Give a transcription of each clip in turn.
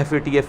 FATF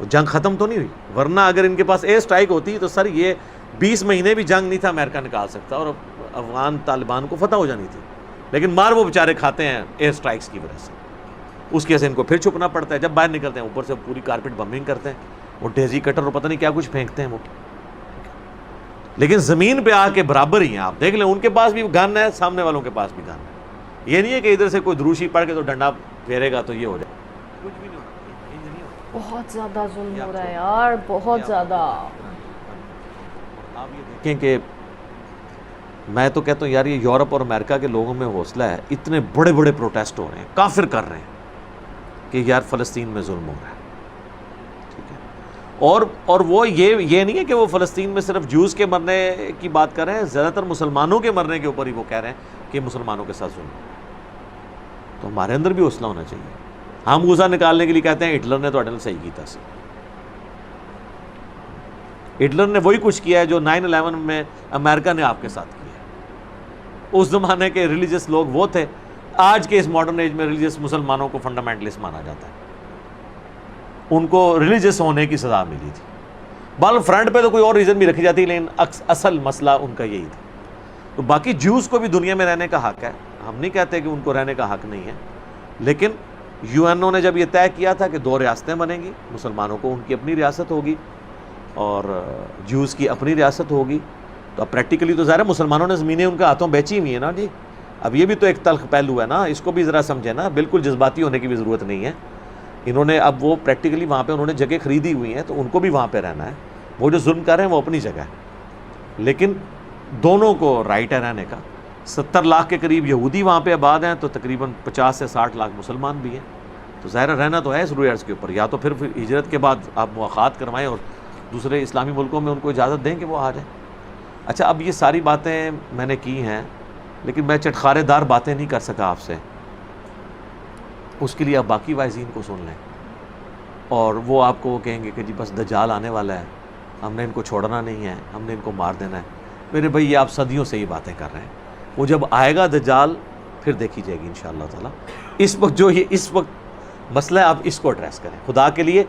وہ جنگ ختم تو نہیں ہوئی، ورنہ اگر ان کے پاس ایئر اسٹرائک ہوتی تو سر یہ 20 مہینے بھی جنگ نہیں تھا امریکہ نکال سکتا اور افغان طالبان کو فتح ہو جانی تھی، لیکن مار وہ بیچارے کھاتے ہیں ایئر اسٹرائکس کی وجہ سے، اس کی وجہ سے ان کو پھر چھپنا پڑتا ہے، جب باہر نکلتے ہیں اوپر سے پوری کارپیٹ بمبنگ کرتے ہیں، وہ ڈیزی کٹر اور پتہ نہیں کیا کچھ پھینکتے ہیں وہ، لیکن زمین پہ آ کے برابر ہی ہیں، آپ دیکھ لیں ان کے پاس بھی گن ہے، سامنے والوں کے پاس بھی گن ہے، یہ نہیں ہے کہ ادھر سے کوئی دروشی پڑھ کے تو ڈنڈا پھیرے گا تو یہ ہو جائے، کچھ بھی نہیں ہونا، بہت زیادہ ظلم ہو رہا ہے یار، بہت زیادہ۔ آپ یہ دیکھیں کہ میں تو کہتا ہوں یار یہ یورپ اور امریکہ کے لوگوں میں حوصلہ ہے، اتنے بڑے بڑے پروٹیسٹ ہو رہے ہیں، کافر کر رہے ہیں کہ یار فلسطین میں ظلم ہو رہا ہے، ٹھیک ہے، اور وہ یہ نہیں ہے کہ وہ فلسطین میں صرف جوز کے مرنے کی بات کر رہے ہیں، زیادہ تر مسلمانوں کے مرنے کے اوپر ہی وہ کہہ رہے ہیں کہ مسلمانوں کے ساتھ ظلم ہو رہا ہے، تو ہمارے اندر بھی حوصلہ ہونا چاہیے۔ ہم غصہ نکالنے کے لیے کہتے ہیں ہٹلر نے تو اٹل صحیح کیتا سی، ہٹلر نے وہی کچھ کیا ہے جو 9/11 میں امریکہ نے آپ کے ساتھ کیا ہے، اس زمانے کے ریلیجس لوگ وہ تھے، آج کے اس ماڈرن ایج میں ریلیجس مسلمانوں کو فنڈامنٹلسٹ مانا جاتا ہے، ان کو ریلیجس ہونے کی سزا ملی تھی، بال فرنٹ پہ تو کوئی اور ریزن بھی رکھی جاتی، لیکن اصل مسئلہ ان کا یہی تھا۔ تو باقی جوز کو بھی دنیا میں رہنے کا حق ہے، ہم نہیں کہتے کہ ان کو رہنے کا حق نہیں ہے، لیکن یو این او نے جب یہ طے کیا تھا کہ 2 ریاستیں بنیں گی، مسلمانوں کو ان کی اپنی ریاست ہوگی اور جوز کی اپنی ریاست ہوگی، تو اب پریکٹیکلی تو ظاہر ہے مسلمانوں نے زمینیں ان کے ہاتھوں بیچی ہوئی ہیں نا جی، اب یہ بھی تو ایک تلخ پہلو ہے نا، اس کو بھی ذرا سمجھیں نا، بالکل جذباتی ہونے کی بھی ضرورت نہیں ہے، انہوں نے اب وہ پریکٹیکلی وہاں پہ انہوں نے جگہ خریدی ہوئی ہیں تو ان کو بھی وہاں پہ رہنا ہے، وہ جو ظلم کر رہے ہیں وہ اپنی جگہ ہے، لیکن دونوں کو رائٹ ہے رہنے کا۔ 70 لاکھ کے قریب یہودی وہاں پہ آباد ہیں، تو تقریباً 50 سے 60 لاکھ مسلمان بھی ہیں، تو ظاہر رہنا تو ہے اس روئے ارض کے اوپر، یا تو پھر ہجرت کے بعد آپ مواخات کروائیں اور دوسرے اسلامی ملکوں میں ان کو اجازت دیں کہ وہ آ جائیں۔ اچھا اب یہ ساری باتیں میں نے کی ہیں، لیکن میں چٹخارے دار باتیں نہیں کر سکا آپ سے، اس کے لیے آپ باقی واعظین کو سن لیں، اور وہ آپ کو کہیں گے کہ جی بس دجال آنے والا ہے، ہم نے ان کو چھوڑنا نہیں ہے، ہم نے ان کو مار دینا ہے۔ میرے بھائی یہ آپ صدیوں سے یہ باتیں کر رہے ہیں، وہ جب آئے گا دجال پھر دیکھی جائے گی انشاءاللہ تعالیٰ۔ اس وقت جو یہ اس وقت مسئلہ ہے آپ اس کو ایڈریس کریں خدا کے لیے،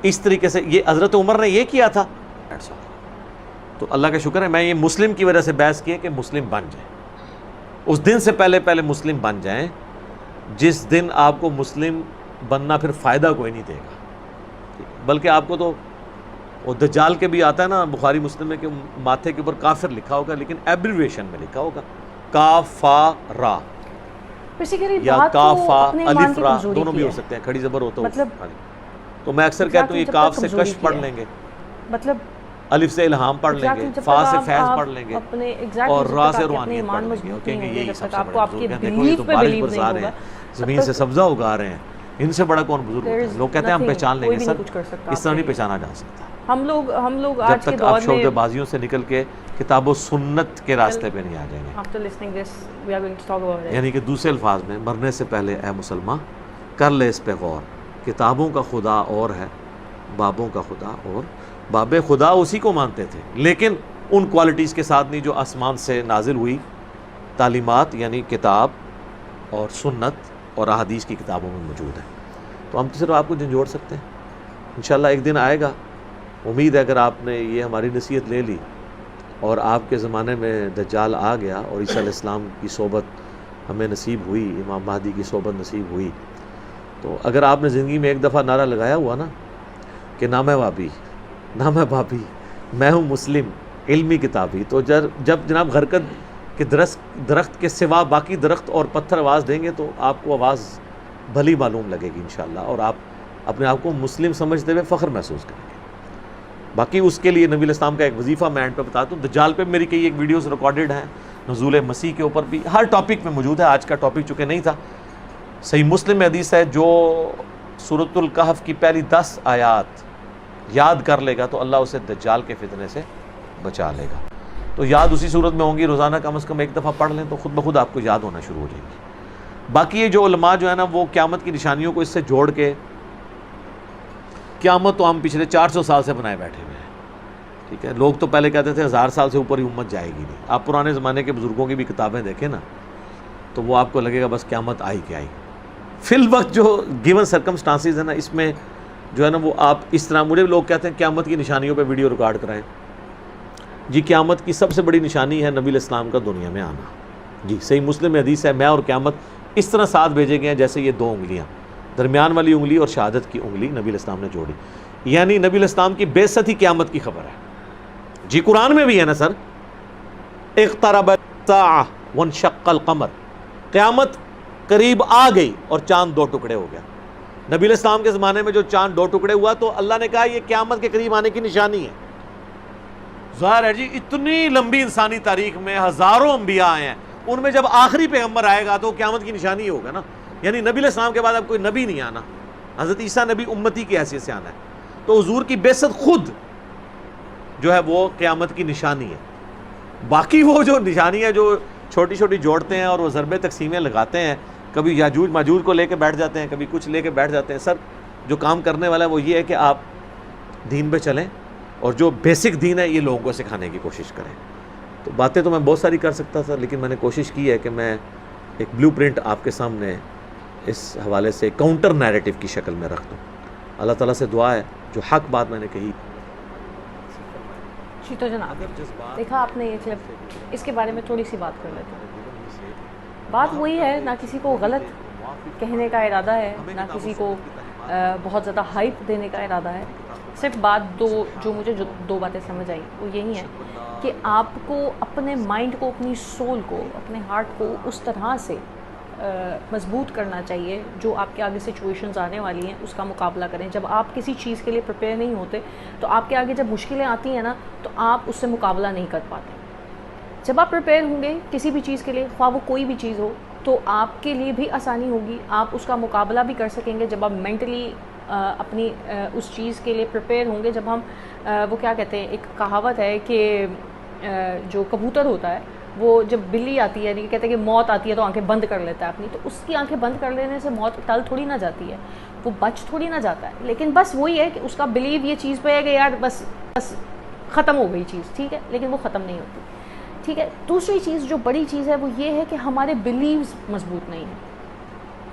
اس طریقے سے یہ حضرت عمر نے یہ کیا تھا، تو اللہ کا شکر ہے میں یہ مسلم کی وجہ سے بحث کی ہے کہ مسلم بن جائیں، اس دن سے پہلے مسلم بن جائیں جس دن آپ کو مسلم بننا پھر فائدہ کوئی نہیں دے گا، بلکہ آپ کو تو وہ دجال کے بھی آتا ہے نا بخاری مسلم میں کہ ماتھے کے اوپر کافر لکھا ہوگا، لیکن ایبریویشن میں لکھا ہوگا کافارا یا کافا الف را، دونوں بھی ہو سکتے ہیں، کھڑی زبر ہوتا ہے، تو میں اکثر کہتا ہوں یہ کاف سے کش پڑھ لیں گے، مطلب الف سے الہام پڑھ لیں گے، فا سے فیض پڑھ لیں گے، اور را سے روحانیت پڑھ لیں گے، اور کہیں گے یہی سب سے بڑا بزرگ ہے، دیکھو یہ تو بارش برسا رہے ہیں، زمین سے سبزہ اگا رہے ہیں، ان سے بڑا کون بزرگ ہوتا ہے؟ لوگ کہتے ہیں ہم پہچان لیں گے، سر اس طرح نہیں پہچانا جا سکتا، ہم لوگ جب تک آپ شعبہ بازیوں سے نکل کے کتاب و سنت کے راستے پہ نہیں آ جائیں گے۔ یعنی کہ دوسرے الفاظ میں مرنے سے پہلے اے مسلمان کر لے اس پہ غور، کتابوں کا خدا اور ہے، بابوں کا خدا اور، باب خدا اسی کو مانتے تھے لیکن ان کوالٹیز کے ساتھ نہیں جو آسمان سے نازل ہوئی تعلیمات، یعنی کتاب اور سنت اور احادیث کی کتابوں میں موجود ہے، تو ہم تو صرف آپ کو جھنجھوڑ سکتے ہیں۔ انشاءاللہ ایک دن آئے گا، امید ہے اگر آپ نے یہ ہماری نصیحت لے لی اور آپ کے زمانے میں دجال آ گیا اور عیسیٰ علیہ السلام کی صحبت ہمیں نصیب ہوئی، امام مہدی کی صحبت نصیب ہوئی، تو اگر آپ نے زندگی میں ایک دفعہ نعرہ لگایا ہوا نا کہ نہ میں وابی نہ میں بابی، میں ہوں مسلم علمی کتابی، تو جب جناب غرقد کے درخت کے سوا باقی درخت اور پتھر آواز دیں گے تو آپ کو آواز بھلی معلوم لگے گی انشاءاللہ، اور آپ اپنے آپ کو مسلم سمجھتے ہوئے فخر محسوس کریں گے۔ باقی اس کے لیے نبی الاسلام کا ایک وظیفہ میں اینڈ پہ بتاتا ہوں، دجال پہ میری کئی ایک ویڈیوز ریکارڈڈ ہیں، نزول مسیح کے اوپر بھی ہر ٹاپک میں موجود ہے، آج کا ٹاپک چونکہ نہیں تھا، صحیح مسلم میں حدیث ہے جو سورۃ الکہف کی پہلی 10 آیات یاد کر لے گا تو اللہ اسے دجال کے فتنے سے بچا لے گا، تو یاد اسی صورت میں ہوں گی، روزانہ کم از کم ایک دفعہ پڑھ لیں تو خود بخود آپ کو یاد ہونا شروع ہو جائے گی۔ باقی یہ جو علماء جو ہے نا وہ قیامت کی نشانیوں کو اس سے جوڑ کے، قیامت تو ہم پچھلے 400 سال سے بنائے بیٹھے ہوئے ہیں، ٹھیک ہے، لوگ تو پہلے کہتے تھے 1000 سال سے اوپر ہی امت جائے گی نہیں، آپ پرانے زمانے کے بزرگوں کی بھی کتابیں دیکھیں نا تو وہ آپ کو لگے گا بس قیامت آئی کہ آئی۔ فی الوقت جو گیون سرکمسٹانسز ہیں نا اس میں جو ہے نا وہ آپ اس طرح، مجھے لوگ کہتے ہیں قیامت کی نشانیوں پہ ویڈیو ریکارڈ کرائیں. جی قیامت کی سب سے بڑی نشانی ہے نبی علیہ السلام کا دنیا میں آنا. جی صحیح مسلم میں حدیث ہے، میں اور قیامت اس طرح ساتھ بھیجے گئے ہیں جیسے یہ 2 انگلیاں، درمیان والی انگلی اور شہادت کی انگلی نبی علیہ السلام نے جوڑی. یعنی نبی علیہ السلام کی بعثت ہی قیامت کی خبر ہے. جی قرآن میں بھی ہے نا سر، اقتربت الساعہ وانشق القمر، قیامت قریب آ گئی اور چاند 2 ٹکڑے ہو گیا. نبی علیہ السلام کے زمانے میں جو چاند 2 ٹکڑے ہوا تو اللہ نے کہا یہ قیامت کے قریب آنے کی نشانی ہے. ظاہر ہے جی اتنی لمبی انسانی تاریخ میں ہزاروں انبیاء آئے ہیں، ان میں جب آخری پیغمبر آئے گا تو قیامت کی نشانی ہوگا نا. یعنی نبی علیہ السلام کے بعد اب کوئی نبی نہیں آنا، حضرت عیسیٰ نبی امتی کی حیثیت سے آنا ہے. تو حضور کی بعثت خود جو ہے وہ قیامت کی نشانی ہے. باقی وہ جو نشانی ہے جو چھوٹی چھوٹی جوڑتے ہیں اور وہ ضرب تقسیمیں لگاتے ہیں، کبھی یاجوج ماجوج کو لے کے بیٹھ جاتے ہیں، کبھی کچھ لے کے بیٹھ جاتے ہیں. سر جو کام کرنے والا ہے وہ یہ ہے کہ آپ دین پہ چلیں اور جو بیسک دین ہے یہ لوگوں کو سکھانے کی کوشش کریں. تو باتیں تو میں بہت ساری کر سکتا تھا، لیکن میں نے کوشش کی ہے کہ میں ایک بلو پرنٹ آپ کے سامنے اس حوالے سے کاؤنٹر نیریٹو کی شکل میں رکھ دوں. اللہ تعالیٰ سے دعا ہے جو حق بات میں نے کہی. جی تو جناب دیکھا آپ نے، یہ صرف اس کے بارے میں تھوڑی سی بات کر لیتے ہیں. بات وہی ہے، نہ کسی کو غلط کہنے کا ارادہ ہے، نہ کسی کو بہت زیادہ ہائپ دینے کا ارادہ ہے. صرف بات جو مجھے 2 باتیں سمجھ آئیں وہ یہی ہیں کہ آپ کو اپنے مائنڈ کو، اپنی سول کو، اپنے ہارٹ کو اس طرح سے مضبوط کرنا چاہیے جو آپ کے آگے سچویشنز آنے والی ہیں اس کا مقابلہ کریں. جب آپ کسی چیز کے لیے پریپیئر نہیں ہوتے تو آپ کے آگے جب مشکلیں آتی ہیں نا تو آپ اس سے مقابلہ نہیں کر پاتے. جب آپ پریپیئر ہوں گے کسی بھی چیز کے لیے، خواہ وہ کوئی بھی چیز ہو، تو آپ کے لیے بھی آسانی ہوگی، آپ اس کا مقابلہ بھی کر سکیں گے. جب آپ مینٹلی اپنی اس چیز کے لیے پریپیئر ہوں گے، جب ہم وہ کیا کہتے ہیں، ایک کہاوت ہے کہ جو کبوتر ہوتا ہے وہ جب بلی آتی ہے، یعنی کہ کہتے ہیں کہ موت آتی ہے تو آنکھیں بند کر لیتا ہے اپنی، تو اس کی آنکھیں بند کر لینے سے موت ٹل تھوڑی نہ جاتی ہے، وہ بچ تھوڑی نہ جاتا ہے. لیکن بس وہی ہے کہ اس کا بلیو یہ چیز پہ ہے کہ یار بس ختم ہو گئی چیز، ٹھیک ہے، لیکن وہ ختم نہیں ہوتی. ٹھیک ہے. دوسری چیز جو بڑی چیز ہے وہ یہ ہے کہ ہمارے بلیوز مضبوط نہیں ہیں.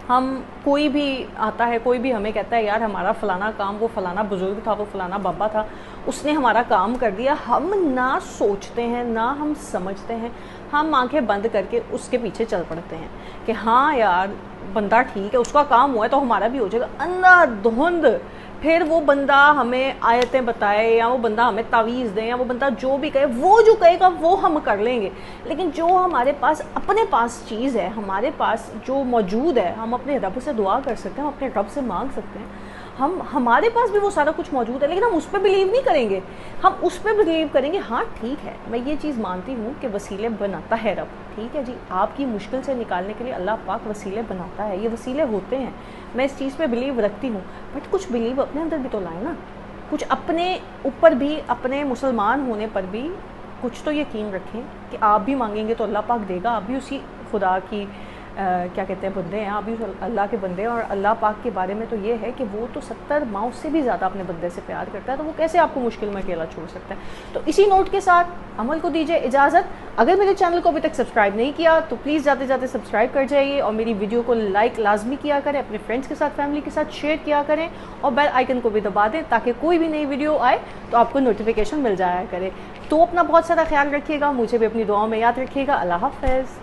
ہم کوئی بھی آتا ہے، کوئی بھی ہمیں کہتا ہے یار ہمارا فلانا کام، وہ فلانا بزرگ تھا، وہ فلانا بابا تھا، اس نے ہمارا کام کر دیا. ہم نہ سوچتے ہیں نہ ہم سمجھتے ہیں، ہم آنکھیں بند کر کے اس کے پیچھے چل پڑتے ہیں کہ ہاں یار بندہ ٹھیک ہے، اس کا کام ہوا ہے تو ہمارا بھی ہو جائے گا. اندھا دھند پھر وہ بندہ ہمیں آیتیں بتائے یا وہ بندہ ہمیں تعویذ دے یا وہ بندہ جو بھی کہے، وہ جو کہے گا وہ ہم کر لیں گے. لیکن جو ہمارے پاس اپنے پاس چیز ہے، ہمارے پاس جو موجود ہے، ہم اپنے رب سے دعا کر سکتے ہیں، ہم اپنے رب سے مانگ سکتے ہیں. ہمارے پاس بھی وہ سارا کچھ موجود ہے، لیکن ہم اس پہ بلیو نہیں کریں گے. ہم اس پہ بلیو کریں گے ہاں ٹھیک ہے، میں یہ چیز مانتی ہوں کہ وسیلے بناتا ہے رب. ٹھیک ہے جی، آپ کی مشکل سے نکالنے کے لیے اللہ پاک وسیلے بناتا ہے، یہ وسیلے ہوتے ہیں، میں اس چیز پہ بلیو رکھتی ہوں. بٹ کچھ بلیو اپنے اندر بھی تو لائیں نا، کچھ اپنے اوپر بھی، اپنے مسلمان ہونے پر بھی کچھ تو یقین رکھیں کہ آپ بھی مانگیں گے تو اللہ پاک دے گا. آپ بھی اسی خدا کی کیا کہتے ہیں بندے ہیں، آپ بھی اللہ کے بندے ہیں. اور اللہ پاک کے بارے میں تو یہ ہے کہ وہ تو 70 ماؤں سے بھی زیادہ اپنے بندے سے پیار کرتا ہے، تو وہ کیسے آپ کو مشکل میں اکیلا چھوڑ سکتا ہے. تو اسی نوٹ کے ساتھ عمل کو دیجیے اجازت. اگر میرے چینل کو ابھی تک سبسکرائب نہیں کیا تو پلیز جاتے جاتے سبسکرائب کر جائیے اور میری ویڈیو کو لائک لازمی کیا کریں، اپنے فرینڈس کے ساتھ، فیملی کے ساتھ شیئر کیا کریں اور بیل آئیکن کو بھی دبا دیں تاکہ کوئی بھی نئی ویڈیو آئے تو آپ کو نوٹیفیکیشن مل جایا کرے. تو اپنا بہت سارا خیال رکھیے گا، مجھے بھی اپنی دعاؤں میں یاد رکھیے گا. اللہ حافظ.